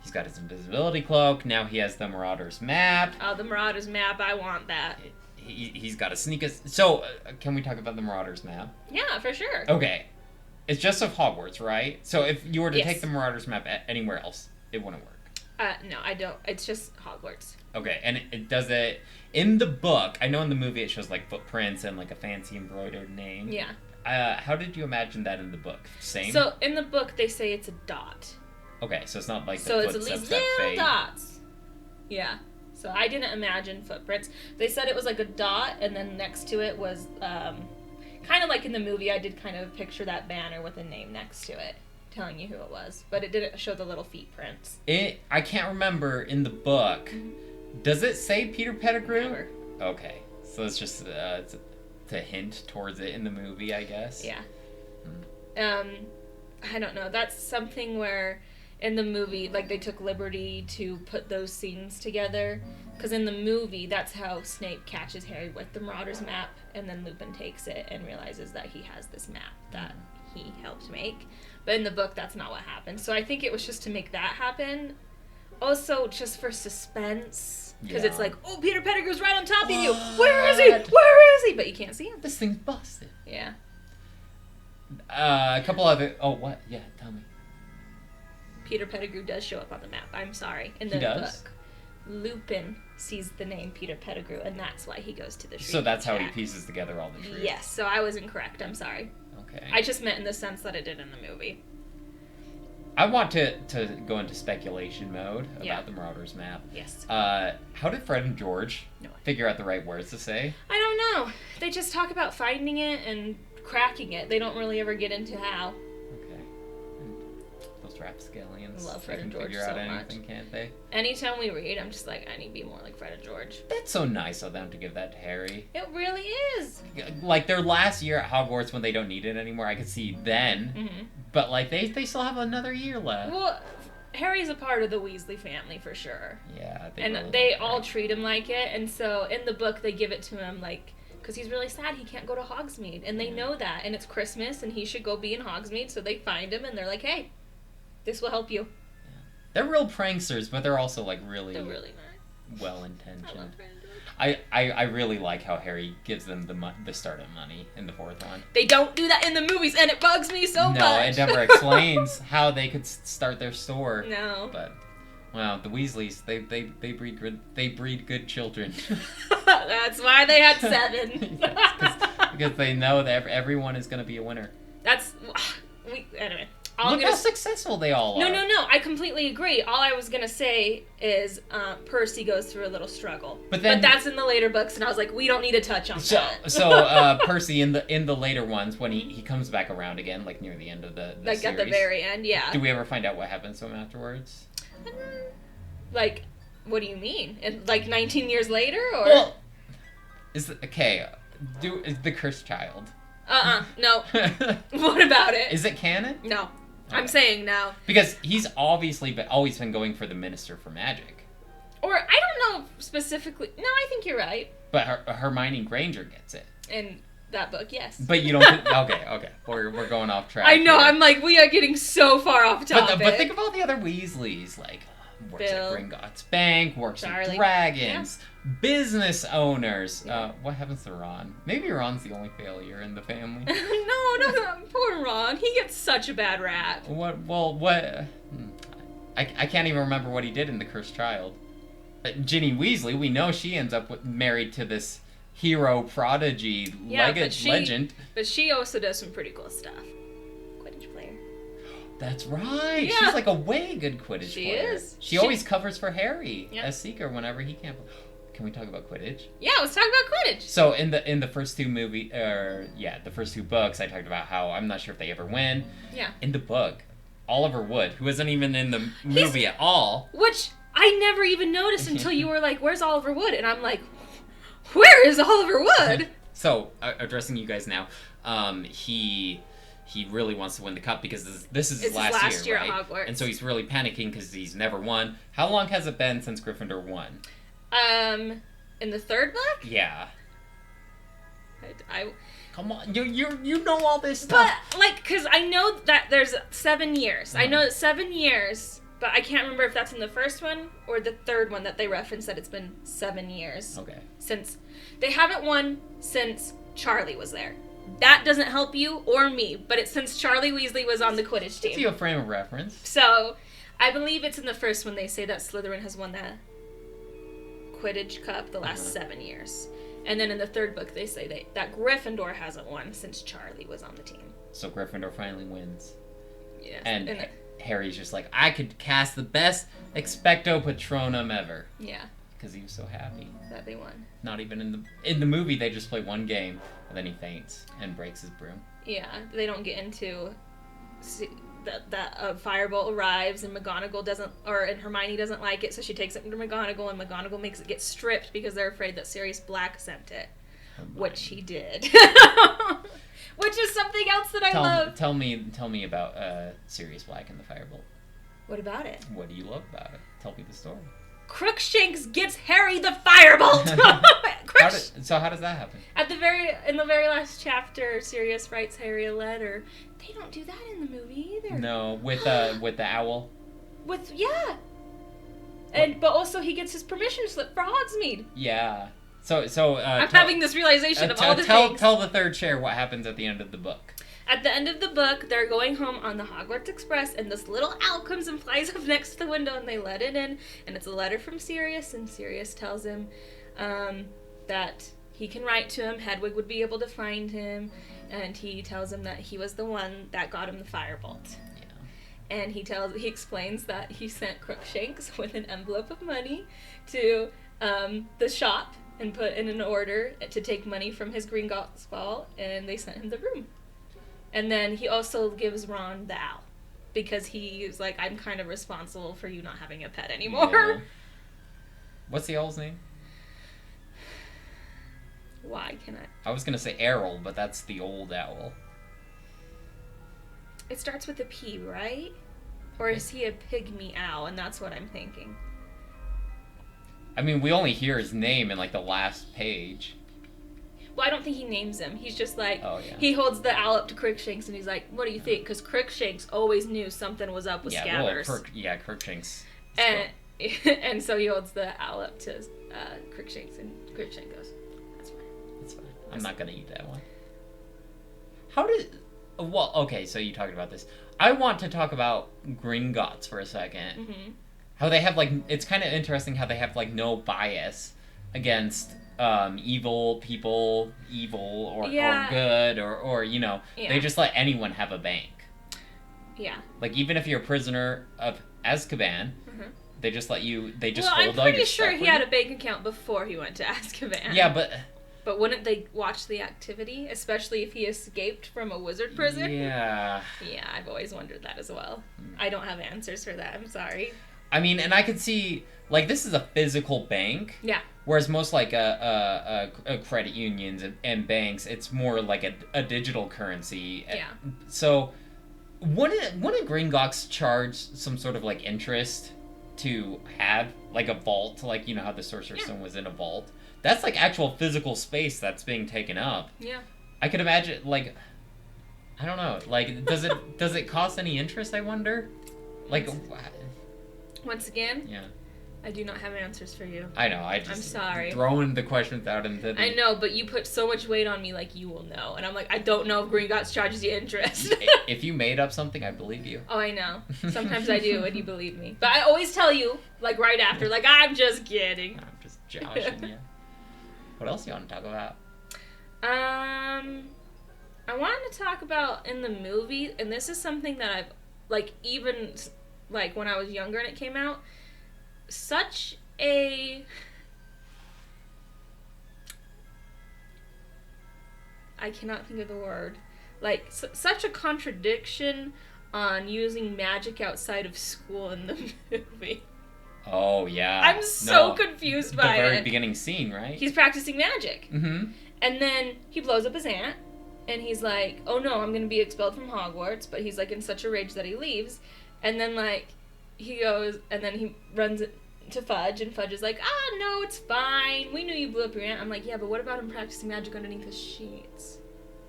his invisibility cloak. Now he has the Marauders map. Oh, the Marauders map! I want that. He's got a So, can we talk about the Marauders map? Yeah, for sure. Okay. It's just of Hogwarts, right? So if you were to take the Marauders map anywhere else, it wouldn't work. No, I don't. It's just Hogwarts. Okay, and it does it in the book. I know in the movie it shows like footprints and like a fancy embroidered name. Yeah. How did you imagine that in the book? Same? So in the book they say it's a dot. Okay, so it's not like the so it's at footsteps least that little fade. dots. Yeah. So I didn't imagine footprints. They said it was like a dot, and then next to it was kind of like in the movie. I did kind of picture that banner with a name next to it, telling you who it was, but it didn't show the little feet prints. I can't remember in the book. Does it say Peter Pettigrew? Never. Okay, so it's just it's a hint towards it in the movie, I guess. Yeah. I don't know. That's something where in the movie, like, they took liberty to put those scenes together. Because in the movie, that's how Snape catches Harry with the Marauders map, and then Lupin takes it and realizes that he has this map that he helped make. But in the book, that's not what happened. So I think it was just to make that happen. Also, just for suspense. Because it's like, oh, Peter Pettigrew's right on top of you. Where is he? Where is he? But you can't see him. This thing's busted. Yeah. A couple other... Oh, what? Yeah, tell me. Peter Pettigrew does show up on the map. I'm sorry. In the book, Lupin sees the name Peter Pettigrew, and that's why he goes to the tree. So that's how he pieces together all the trees. Yes, so I was incorrect. I'm sorry. Okay. I just meant in the sense that it did in the movie. I want to go into speculation mode about Yeah. the Marauders map. Yes. How did Fred and George No. figure out the right words to say? I don't know. They just talk about finding it and cracking it. They don't really ever get into how. Okay. And those rapscallions, Love they Fred can and George figure out so anything, much. can't they? Anytime we read, I'm just like, I need to be more like Fred and George. That's so nice of them to give that to Harry. It really is. Like their last year at Hogwarts when they don't need it anymore, I could see then. Mm-hmm. But like they still have another year left. Well, Harry's a part of the Weasley family for sure. Yeah, And really they like all Harry. treat him like it. And so in the book, they give it to him like, because he's really sad he can't go to Hogsmeade. And they know that. And it's Christmas and he should go be in Hogsmeade. So they find him and they're like, hey, this will help you. They're real pranksters, but they're also like really, They're really nice. well I love intentioned. Fred and George. I really like how Harry gives them the startup money in the fourth one. They don't do that in the movies, and it bugs me so much. No, it never explains how they could start their store. No. But wow, the Weasleys they breed good children. That's why they had 7. because they know that everyone is going to be a winner. Anyway. Look how successful they all are. No. I completely agree. All I was gonna say is Percy goes through a little struggle, But that's in the later books, and I was like, we don't need to touch on that. So Percy in the later ones when he comes back around again, like near the end of the Like series. at the very end, yeah. Do we ever find out what happens to him afterwards? Like, what do you mean? Like 19 years later, or? Well, is the cursed child? No. What about it? Is it canon? No. I'm Okay. saying no. Because he's obviously always been going for the Minister for Magic. Or, I don't know specifically. No, I think you're right. But Hermione Granger gets it. In that book, yes. But you don't. Okay. We're going off track. I know, here. I'm like, we are getting so far off topic. But think about the other Weasleys, like works Bill. at Gringotts Bank, works Charlie. at Dragons, business owners. What happens to Ron? Maybe Ron's the only failure in the family. no, poor Ron. He gets such a bad rap. What? Well, what? I can't even remember what he did in The Cursed Child. Ginny Weasley, we know she ends up married to this hero prodigy legend. But she also does some pretty cool stuff. Quidditch player. That's right. Yeah. She's like a way good Quidditch She player. is. She always covers for Harry Yeah. as Seeker whenever he can't. Can we talk about Quidditch? Yeah, let's talk about Quidditch. So in the first two the first two books, I talked about how I'm not sure if they ever win. Yeah. In the book, Oliver Wood, who isn't even in the movie at all. Which I never even noticed until you were like, where's Oliver Wood? And I'm like, where is Oliver Wood? So, addressing you guys now, he really wants to win the cup because this is his It's last, his last year right? at Hogwarts. And so he's really panicking because he's never won. How long has it been since Gryffindor won? In the third book? Yeah. I Come on, you know all this stuff. But, like, because I know that there's 7 years. I know it's 7 years, but I can't remember if that's in the first one or the third one that they reference that it's been 7 years. Okay. Since they haven't won since Charlie was there. That doesn't help you or me, but it's since Charlie Weasley was on the Quidditch Gives team. you a frame of reference. So, I believe it's in the first one they say that Slytherin has won the Quidditch Cup the last 7 years. And then in the third book they say that Gryffindor hasn't won since Charlie was on the team. So Gryffindor finally wins. Yes. And Harry's just like, I could cast the best Expecto Patronum ever. Yeah, Because he was so happy. that they won. Not even in the movie, they just play one game, and then he faints and breaks his broom. Yeah, they don't get into that a firebolt arrives and McGonagall doesn't, and Hermione doesn't like it, so she takes it to McGonagall, and McGonagall makes it get stripped because they're afraid that Sirius Black sent it, which he did. Which is something else that I love. Tell me about Sirius Black and the Firebolt. What about it? What do you love about it? Tell me the story. Crookshanks gets Harry the Firebolt. How does that happen? In the very last chapter, Sirius writes Harry a letter. They don't do that in the movie either. No, with the owl. But also he gets his permission slip for Hogsmeade. Yeah. So I'm having this realization of all the things. Tell the third chair what happens at the end of the book. At the end of the book, they're going home on the Hogwarts Express, and this little owl comes and flies up next to the window, and they let it in, and it's a letter from Sirius, and Sirius tells him that he can write to him, Hedwig would be able to find him, and he tells him that he was the one that got him the firebolt. Yeah. and he explains that he sent Crookshanks with an envelope of money to the shop and put in an order to take money from his Gringotts ball, and they sent him the room. And then he also gives Ron the owl, because he's like, I'm kind of responsible for you not having a pet anymore. Yeah. What's the owl's name? Why can I? I was gonna say Errol, but that's the old owl. It starts with a P, right? Or is he a pygmy owl, and that's what I'm thinking? I mean, we only hear his name in like the last page. Well, I don't think he names him. He's just like, Oh, yeah. he holds the owl up to Crookshanks, and he's like, what do you think? Because Crookshanks always knew something was up with Scabbers. Crookshanks. And so he holds the owl up to Crookshanks, and Crookshanks goes, that's fine. That's fine. I'm not gonna eat that one. How did... Well, okay, so you talked about this. I want to talk about Gringotts for a second. Mm-hmm. How they have, like... It's kind of interesting how they have, like, no bias against evil people, or good, or you know... Yeah. They just let anyone have a bank. Yeah. Like, even if you're a prisoner of Azkaban... Mm-hmm. They just let you... They just well, hold I'm all your pretty stuff sure he with had you. a bank account before he went to Azkaban. Yeah, but... But wouldn't they watch the activity, especially if he escaped from a wizard prison? Yeah. Yeah, I've always wondered that as well. I don't have answers for that. I'm sorry. I mean, and I could see, like, this is a physical bank. Yeah. Whereas most, like, a credit unions and banks, it's more like a digital currency. Yeah. So, wouldn't Gringotts charge some sort of, like, interest to have, like, a vault? Like, you know how the Sorcerer's Stone was in a vault? That's, like, actual physical space that's being taken up. Yeah. I could imagine, like... I don't know. Like, does it cost any interest, I wonder? Like... Once again, Yeah. I do not have answers for you. I know, I'm sorry. throwing the questions out into the... I know, but you put so much weight on me like you will know. And I'm like, I don't know if Gringotts charges you interest. If you made up something, I believe you. Oh, I know. Sometimes I do, and you believe me. But I always tell you, like, right after, like, I'm just kidding. I'm just joshing you. What else do you want to talk about? I wanted to talk about in the movie, and this is something that I've, like, even, like, when I was younger and it came out, such a... I cannot think of the word. Like, such a contradiction on using magic outside of school in the movie. Oh, yeah. I'm so confused by it. The very it. beginning scene, right? He's practicing magic. Mm-hmm. And then he blows up his aunt, and he's like, oh no, I'm gonna be expelled from Hogwarts, but he's like in such a rage that he leaves. And then like, he goes, and then he runs to Fudge, and Fudge is like, no, it's fine. We knew you blew up your aunt. I'm like, yeah, but what about him practicing magic underneath his sheets?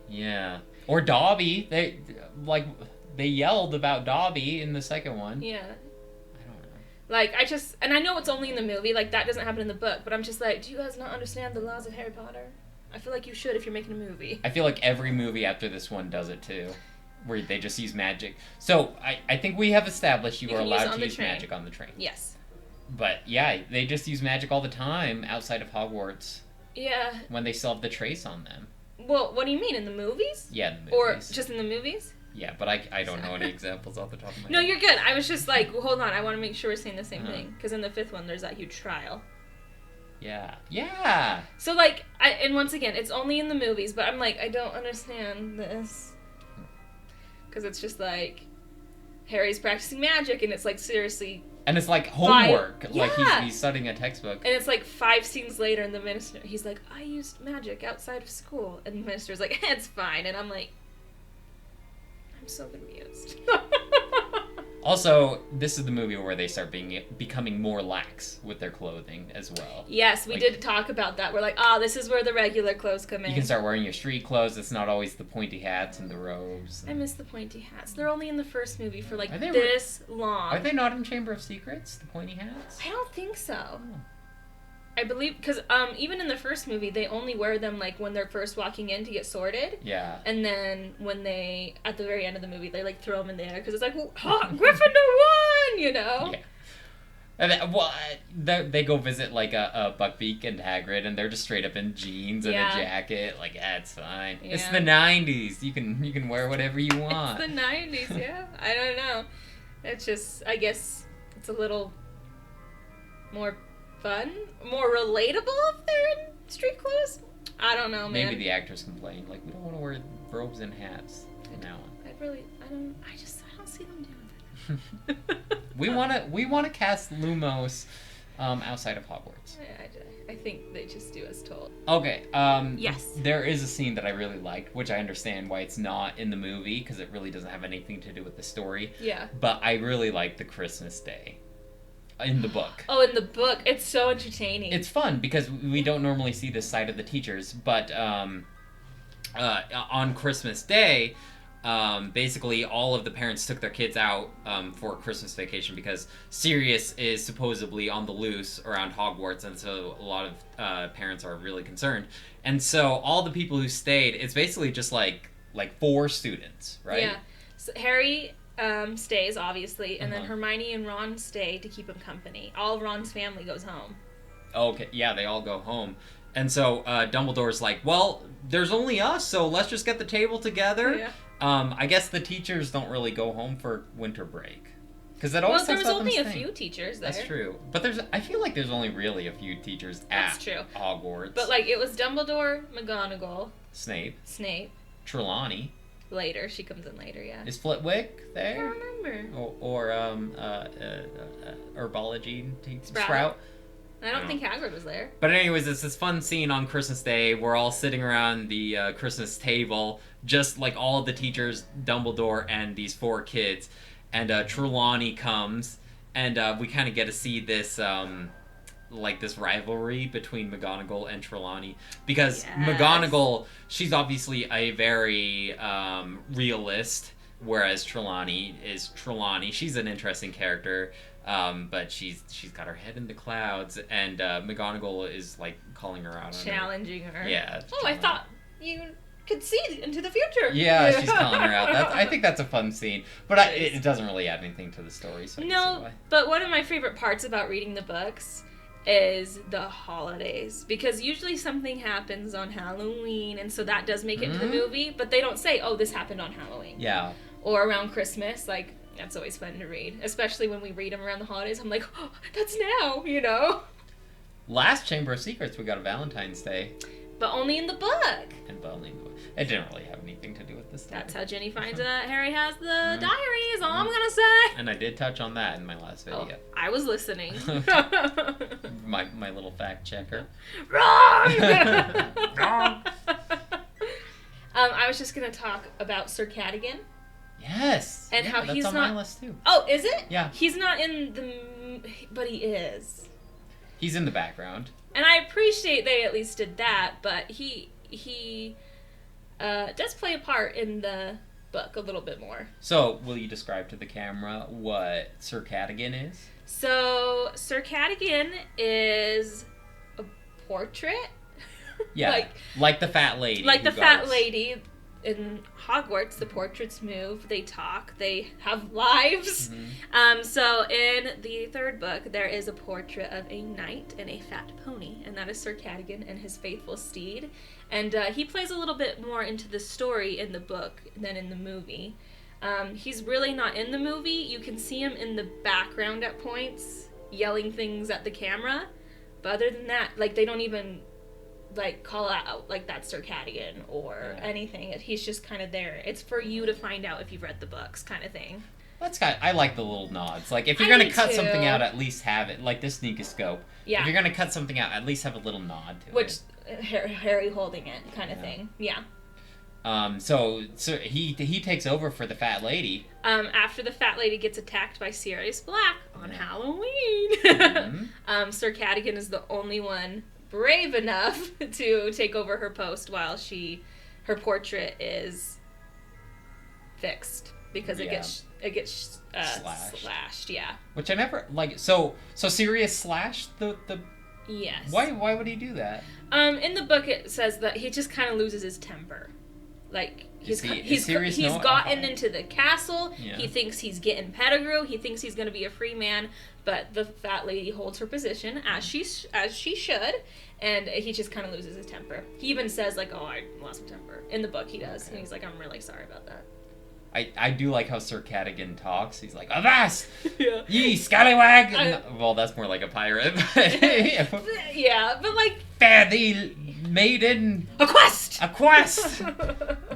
Yeah. Or Dobby. They yelled about Dobby in the second one. Yeah. I don't know. Like, and I know it's only in the movie, like, that doesn't happen in the book, but I'm just like, do you guys not understand the laws of Harry Potter? I feel like you should if you're making a movie. I feel like every movie after this one does it too, where they just use magic. So, I think we have established you are can use it allowed on to the use train. magic on the train. Yes. But, yeah, they just use magic all the time outside of Hogwarts Yeah. when they still have the trace on them. Well, what do you mean, in the movies? Yeah, in the Or movies. just in the movies? Yeah, but I don't know any examples off the top of my No, head. you're good. I was just like, well, hold on, I want to make sure we're saying the same Uh-huh. thing. Because in the fifth one, there's that huge trial. Yeah. Yeah! So, like, and once again, it's only in the movies, but I'm like, I don't understand this. Because it's just like, Harry's practicing magic, and it's like, seriously. And it's like homework. Five- Like Yeah. he's studying a textbook. And it's like 5 scenes later, and the minister, he's like, I used magic outside of school. And the minister's like, it's fine. And I'm like, I'm so confused. Also, this is the movie where they start becoming more lax with their clothing as well. Yes, we Like- did talk about that. We're like, this is where the regular clothes come in. You can start wearing your street clothes. It's not always the pointy hats and the robes. I miss the pointy hats. They're only in the first movie for like Are they this long. Are they not in Chamber of Secrets, the pointy hats? I don't think so. Oh. I believe because even in the first movie, they only wear them like when they're first walking in to get sorted, Yeah. and then when they at the very end of the movie, they like throw them in the air because it's like, Gryffindor won, you know. Yeah. And then, they go visit like a Buckbeak and Hagrid, and they're just straight up in jeans and Yeah. a jacket. Like, it's fine. It's Yeah. the '90s. You can wear whatever you want. It's the 90s, yeah. I don't know. It's just, I guess, it's a little more fun, more relatable if they're in street clothes. I don't know, man. Maybe the actors complain, like, we don't want to wear robes and hats from now on. I don't see them doing that. We want to cast Lumos outside of Hogwarts. I think they just do as told. Okay. Yes. There is a scene that I really liked, which I understand why it's not in the movie because it really doesn't have anything to do with the story. Yeah. But I really like the Christmas Day in the book. Oh, in the book, it's so entertaining. It's fun because we don't normally see this side of the teachers, but on Christmas Day, basically all of the parents took their kids out for Christmas vacation because Sirius is supposedly on the loose around Hogwarts, and so a lot of parents are really concerned. And so all the people who stayed, it's basically just like 4 students, right? Yeah. So Harry stays, obviously, and then Uh-huh. Hermione and Ron stay to keep him company. All of Ron's family goes home. Okay, yeah, they all go home. And so Dumbledore's like, well, there's only us, so let's just get the table together. Yeah. I guess the teachers don't really go home for winter break. Because that always Well, there talks was about them only a staying. few teachers there. That's true. But I feel like there's only really a few teachers That's at true. Hogwarts. But, like, it was Dumbledore, McGonagall, Snape, Snape. Trelawney. Later. She comes in later, yeah. Is Flitwick I there? don't remember. Or Herbology Sprout. I don't No. think Hagrid was there. But anyways, it's this fun scene on Christmas Day. We're all sitting around the Christmas table, just like all of the teachers, Dumbledore, and these 4 kids. And Trelawney comes, and we kind of get to see this, this rivalry between McGonagall and Trelawney. Because Yes. McGonagall, she's obviously a very realist, whereas Trelawney is Trelawney. She's an interesting character. But she's got her head in the clouds, and McGonagall is like calling her out on Challenging her. her. Yeah. Oh, I thought you could see into the future. Yeah, she's calling her out. I think that's a fun scene, but it doesn't really add anything to the story. So I can see No, why. but one of my favorite parts about reading the books is the holidays, because usually something happens on Halloween, and so that does make it into the movie, but they don't say, oh, this happened on Halloween. Yeah. Or around Christmas, like, that's always fun to read, especially when we read them around the holidays. I'm like, oh, that's now, you know? Last Chamber of Secrets, we got a Valentine's Day, But only in the book. and it didn't really have anything to do with this. That's how Jenny finds out Harry has the diary, is all I'm gonna say. And I did touch on that in my last Oh, video. I was listening. My little fact checker. Wrong! Wrong. I was just gonna talk about Sir Cadogan. Yes. And yeah, how that's he's on not- my list too. Oh, is it? Yeah. He's not in but he is. He's in the background. And I appreciate they at least did that, but he does play a part in the book a little bit more. So, will you describe to the camera what Sir Cadogan is? So, Sir Cadogan is a portrait. Yeah, like the fat lady. Like the who fat goes- lady in Hogwarts, the portraits move, they talk, they have lives. So in the 3rd book, there is a portrait of a knight and a fat pony, and that is Sir Cadogan and his faithful steed. And he plays a little bit more into the story in the book than in the movie. He's really not in the movie. You can see him in the background at points, yelling things at the camera. But other than that, like, they don't even call out like that's Sir Cadogan or anything. He's just kind of there. It's for you to find out if you've read the books, kind of thing. I like the little nods. Like, if you're I gonna do cut too. something out, at least have it. Like this sneakoscope. Yeah. If you're gonna cut something out, at least have a little nod to Which it. Harry holding it, kind of thing. Yeah. So he takes over for the fat lady. After the fat lady gets attacked by Sirius Black on Halloween, Sir Cadogan is the only one brave enough to take over her post while her portrait is fixed because it gets slashed. Yeah. Which I never like. So Sirius slashed the. Yes. Why would he do that? In the book it says that he just kind of loses his temper. Like he's Sirius know gotten alcohol? into the castle. Yeah. He thinks he's getting Pettigrew. He thinks he's going to be a free man, but the fat lady holds her position as she should, and he just kind of loses his temper. He even says like, "Oh, I lost my temper." In the book, he does, and he's like, "I'm really sorry about that." I do like how Sir Cadogan talks. He's like, "Avast, Yeah. ye scallywag!" Well, that's more like a pirate. Yeah, but like Fare thee, maiden, a quest. a quest.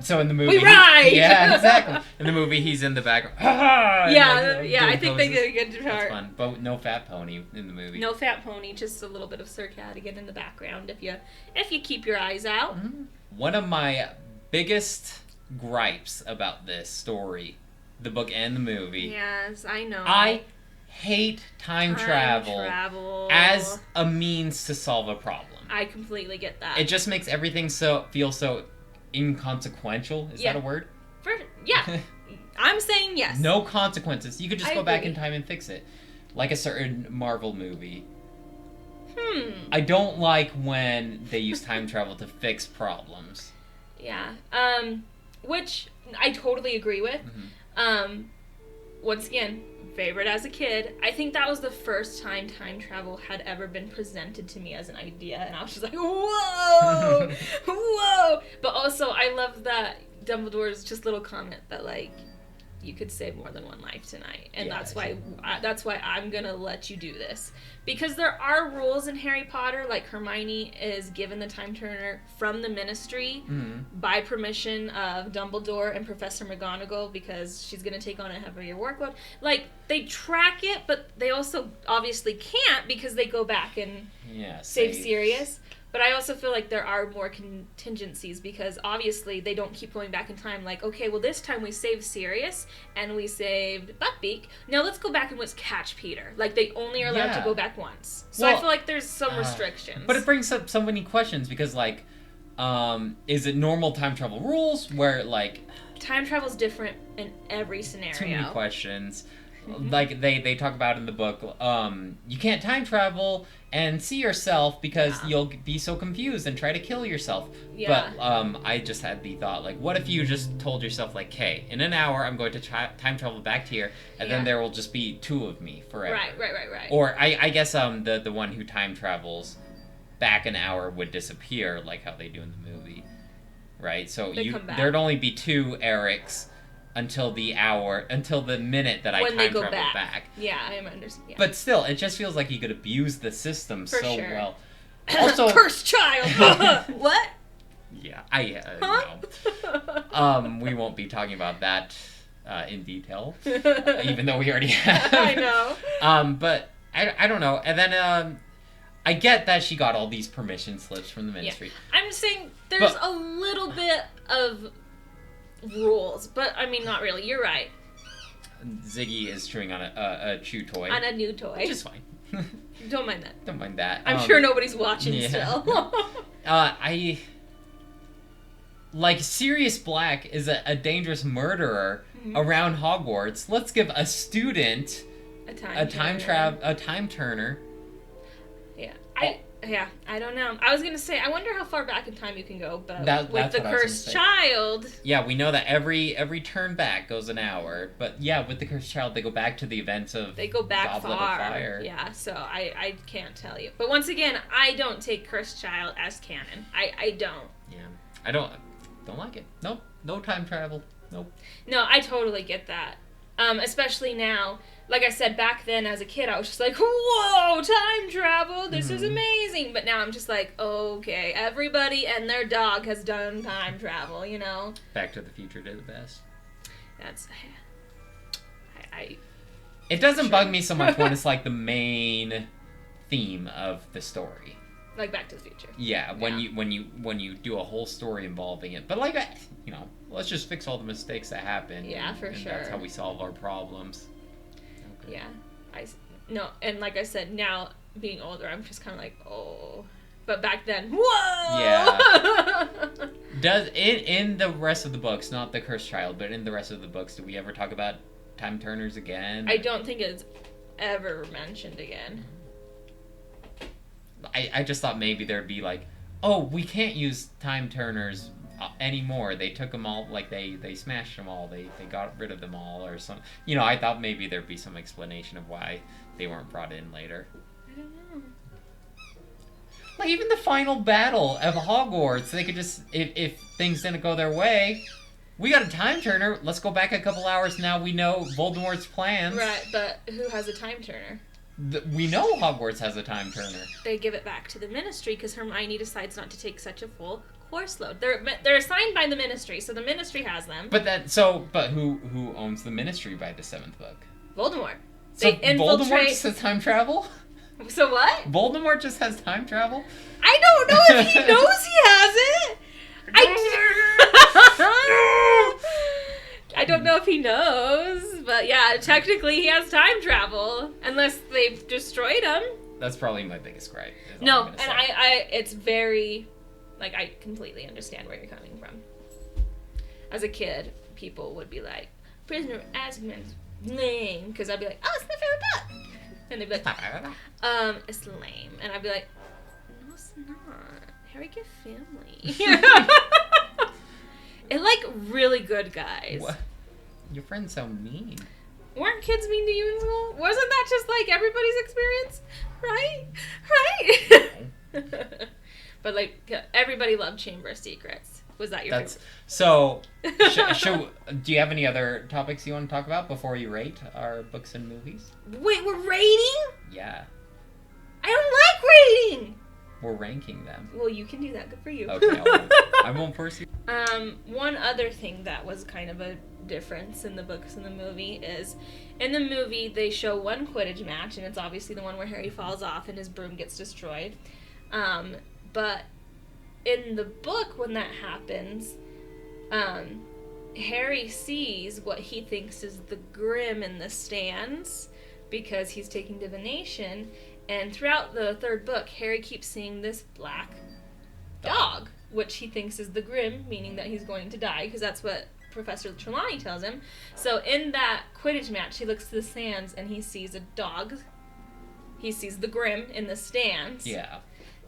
So in the movie, We ride! yeah, exactly. In the movie, he's in the back. Yeah, like, yeah. I doing think they poses. did a good That's part. fun, but no fat pony in the movie. No fat pony, just a little bit of Sir Cadogan in the background. If you keep your eyes out. One of my biggest gripes about this story, the book and the movie, Yes, I know. I hate time travel travel as a means to solve a problem. I completely get that. It just makes everything feel so inconsequential. Is Yeah. that a word? Yeah, I'm saying yes. No consequences. You could just I go back agree. in time and fix it. Like a certain Marvel movie. I I don't like when they use time travel to fix problems. Yeah. Which I totally agree with. Once again, favorite as a kid. I think that was the first time travel had ever been presented to me as an idea, and I was just like, whoa, whoa. But also, I love that Dumbledore's just little comment that like, you could save more than one life tonight, and Yeah, that's why I'm gonna let you do this, because there are rules in Harry Potter. Like Hermione is given the time turner from the Ministry by permission of Dumbledore and Professor McGonagall, because she's gonna take on a heavier workload. Like they track it, but they also obviously can't because they go back and save Sirius. But I also feel like there are more contingencies, because obviously they don't keep going back in time. Like, okay, well this time we saved Sirius and we saved Buckbeak. Now let's go back and let's catch Peter. Like they only are allowed to go back once. So I Well, feel like there's some restrictions. But it brings up so many questions because, like, is it normal time travel rules where, like, time travel's different in every scenario. too many questions. Like they talk about in the book, you can't time travel and see yourself because you'll be so confused and try to kill yourself. Yeah. But I just had the thought, like, what if you just told yourself, like, hey, in an hour I'm going to time travel back to here, and then there will just be two of me forever. Right. Or I guess the one who time travels back an hour would disappear, like how they do in the movie, right? So come back. there'd only be two Erics until the minute that I When time they go travel back. Yeah, I understand. Yeah. But still, it just feels like he could abuse the system For so sure. well. Also, Cursed child. What? yeah, we won't be talking about that in detail, even though we already have. I know. But I don't know. And then I get that she got all these permission slips from the Ministry. Yeah. I'm saying there's a little bit of rules, but I mean, not really. You're right. Ziggy is chewing on a chew toy. On a new toy. Which is fine. Don't mind that. Don't mind that. I'm sure nobody's watching still. Like, Sirius Black is a dangerous murderer around Hogwarts. Let's give a student a time turner. Yeah. I don't know. I was gonna say, I wonder how far back in time you can go, but That's with the what I was cursed gonna say. child. Yeah, we know that every turn back goes an hour, but yeah, with the cursed child, they go back to the events of They go back Goblet of far. Fire. Yeah, so I can't tell you. But once again, I don't take cursed child as canon. I don't. Yeah, I don't like it. Nope, no time travel. Nope. No, I totally get that. Especially now. Like I said, back then as a kid, I was just like, whoa, time travel, this is amazing. But now I'm just like, okay, everybody and their dog has done time travel, you know? Back to the Future did the best. That's... It doesn't bug me so much when it's like the main theme of the story. Like Back to the Future. Yeah, when you do a whole story involving it. But like, let's just fix all the mistakes that happen. Yeah, for sure. That's how we solve our problems. Okay. Yeah, and like I said, now being older, I'm just kind of like, oh, but back then, whoa. Yeah. Does in the rest of the books, not the Cursed Child, but in the rest of the books, do we ever talk about time turners again? I don't think it's ever mentioned again. I just thought maybe there'd be like, oh, we can't use time turners anymore. They took them all, like they smashed them all. They got rid of them all or something. I thought maybe there'd be some explanation of why they weren't brought in later. I don't know. Like even the final battle of Hogwarts, they could just if things didn't go their way, We got a time turner. Let's go back a couple hours now. We know Voldemort's plans. Right, but who has a time turner? We know Hogwarts has a time turner. They give it back to the Ministry because Hermione decides not to take such a full course load. They're assigned by the Ministry, so the Ministry has them. But who owns the Ministry by the 7th book? Voldemort. So They infiltrate. Voldemort just has time travel? So what? Voldemort just has time travel? I don't know if he knows he has it. I don't know if he knows, but yeah, technically he has time travel, unless they've destroyed him. That's probably my biggest gripe. is all No, I'm and gonna say. it's very, like, I completely understand where you're coming from. As a kid, people would be like, Prisoner of Azkaban's lame, because I'd be like, oh, it's my favorite book. And they'd be like, it's lame. And I'd be like, no, it's not. Harry, get family. It like really good guys. What? Your friends so mean. Weren't kids mean to you in school? Wasn't that just like everybody's experience? Right? But like everybody loved Chamber of Secrets. Was that your favorite? So. Do you have any other topics you want to talk about before you rate our books and movies? Wait, we're rating? Yeah, I don't like rating. we're ranking them. Well, you can do that. Good for you. Okay, I won't force you. One other thing that was kind of a difference in the books and the movie is, in the movie they show one Quidditch match, and it's obviously the one where Harry falls off and his broom gets destroyed. But in the book, when that happens, Harry sees what he thinks is the Grim in the stands because he's taking divination. And throughout the third book, Harry keeps seeing this black dog, which he thinks is the Grim, meaning that he's going to die, because that's what Professor Trelawney tells him. So in that Quidditch match, he looks to the stands and he sees a dog. He sees the Grim in the stands. Yeah.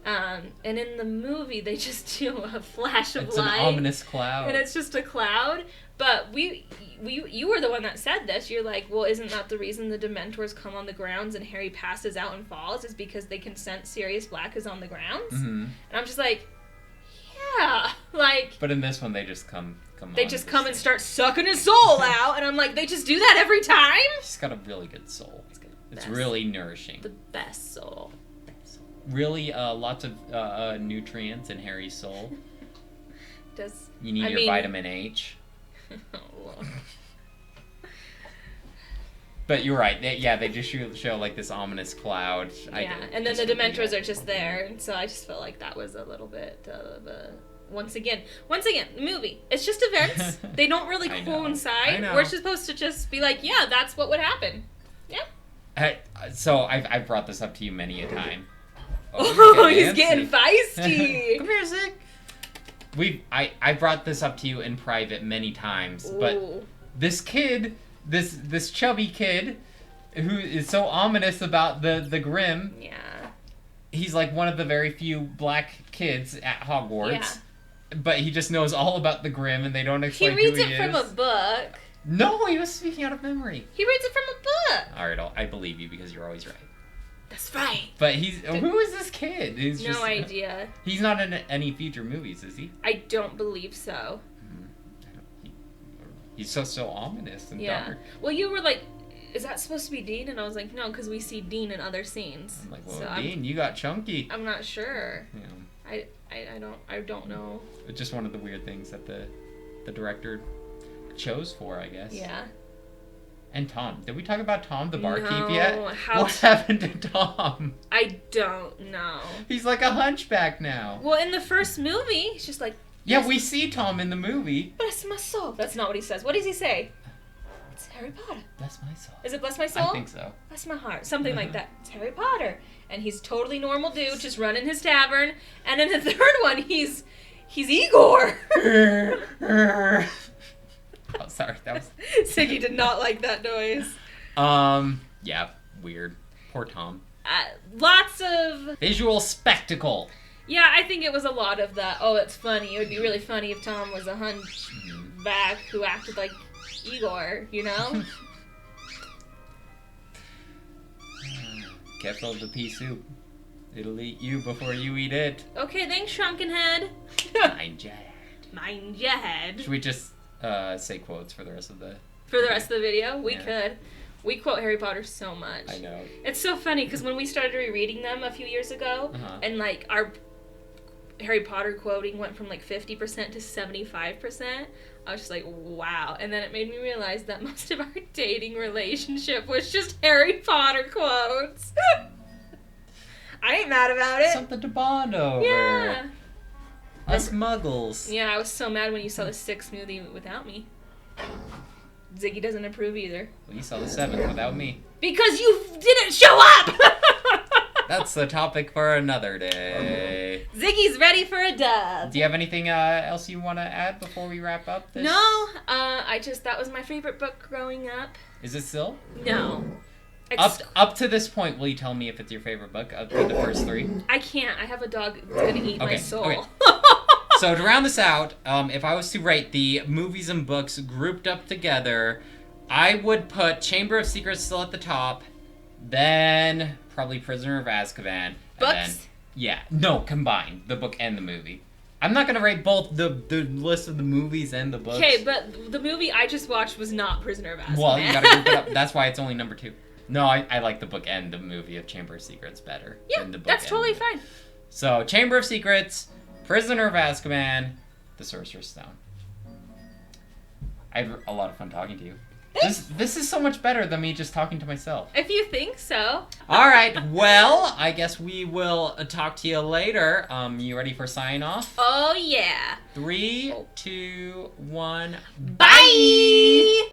And in the movie, they just do a flash of It's light. an ominous cloud. And it's just a cloud. But you were the one that said this. You're like, well, isn't that the reason the Dementors come on the grounds and Harry passes out and falls? Is because they can sense Sirius Black is on the grounds? Mm-hmm. And I'm just like, yeah. Like, But in this one, they just come they on just this come and thing. start sucking his soul out. And I'm like, they just do that every time? He's got a really good soul. It's Best. really nourishing. The best soul. Really, lots of nutrients in Harry's soul. Does You need your vitamin H. Oh, But you're right. They just show like this ominous cloud. yeah, and then the Dementors are just there, and so I just felt like that was a little bit of a... Once again, the movie. It's just events. They don't really I know. coincide. I know. We're supposed to just be like, yeah, that's what would happen. Yeah. So I've brought this up to you many a time. Oh, you're he's getting feisty. Come here, Zig. I brought this up to you in private many times, but Ooh. this kid, this chubby kid, who is so ominous about the Grim, Yeah. he's like one of the very few black kids at Hogwarts. Yeah. But he just knows all about the Grim, and they don't He explain reads who he it from is. a book. No, he was speaking out of memory. He reads it from a book. All right, I believe you because you're always right. That's right. But who is this kid? He's No idea. He's not in any future movies, is he? I don't believe so. He's so ominous and Yeah. dark. Well, you were like, is that supposed to be Dean? And I was like, no, because we see Dean in other scenes. I'm like, well, So Dean, you got chunky. I'm not sure. You know, I don't know. it's just one of the weird things that the director chose for, I guess. Yeah. And Tom. Did we talk about Tom the barkeep No, yet? how What happened to Tom? I don't know. He's like a hunchback now. Well, in the first movie, he's just like, Yeah, we see Tom in the movie. bless my soul. That's not what he says. What does he say? It's Harry Potter. Bless my soul. Is it bless my soul? I think so. Bless my heart. Something like that. It's Harry Potter. And he's totally normal dude, just running his tavern. And in the third one, he's Igor. Oh, sorry, that was... Siggy did not like that noise. Yeah, weird. Poor Tom. Lots of... Visual spectacle. Yeah, I think it was a lot of that. Oh, it's funny. It would be really funny if Tom was a hunchback who acted like Igor, you know? Careful of the pea soup. It'll eat you before you eat it. Okay, thanks, Shrunken Head. Mind your head. Mind your head. Should we just say quotes for the rest of the... For the rest of the video, we Yeah. could. We quote Harry Potter so much. I know. It's so funny because when we started rereading them a few years ago, Uh-huh. and like our Harry Potter quoting went from like 50% to 75%, I was just like, wow. And then it made me realize that most of our dating relationship was just Harry Potter quotes. I ain't mad about it. Something to bond over. Yeah. Us muggles. Yeah, I was so mad when you saw the 6th smoothie without me. Ziggy doesn't approve either. Well, you saw the 7th without me. Because you didn't show up! That's the topic for another day. Ziggy's ready for a dub. Do you have anything else you want to add before we wrap up this? No, that was my favorite book growing up. Is it still? No. Up to this point, will you tell me if it's your favorite book? Up to the first 3? I can't. I have a dog that's gonna eat my soul. Okay. So to round this out, if I was to rate the movies and books grouped up together, I would put Chamber of Secrets still at the top, then probably Prisoner of Azkaban. And Books? No, combined, the book and the movie. I'm not gonna rate both the list of the movies and the books. Okay, but the movie I just watched was not Prisoner of Azkaban. Well, you gotta group it up. That's why it's only number 2. No, I like the book and the movie of Chamber of Secrets better. Yeah, than the book that's and totally the fine. So, Chamber of Secrets, Prisoner of Azkaban, The Sorcerer's Stone. I had a lot of fun talking to you. This is so much better than me just talking to myself. If you think so. All right, well, I guess we will talk to you later. You ready for sign off? Oh, yeah. 3, 2, 1, Bye!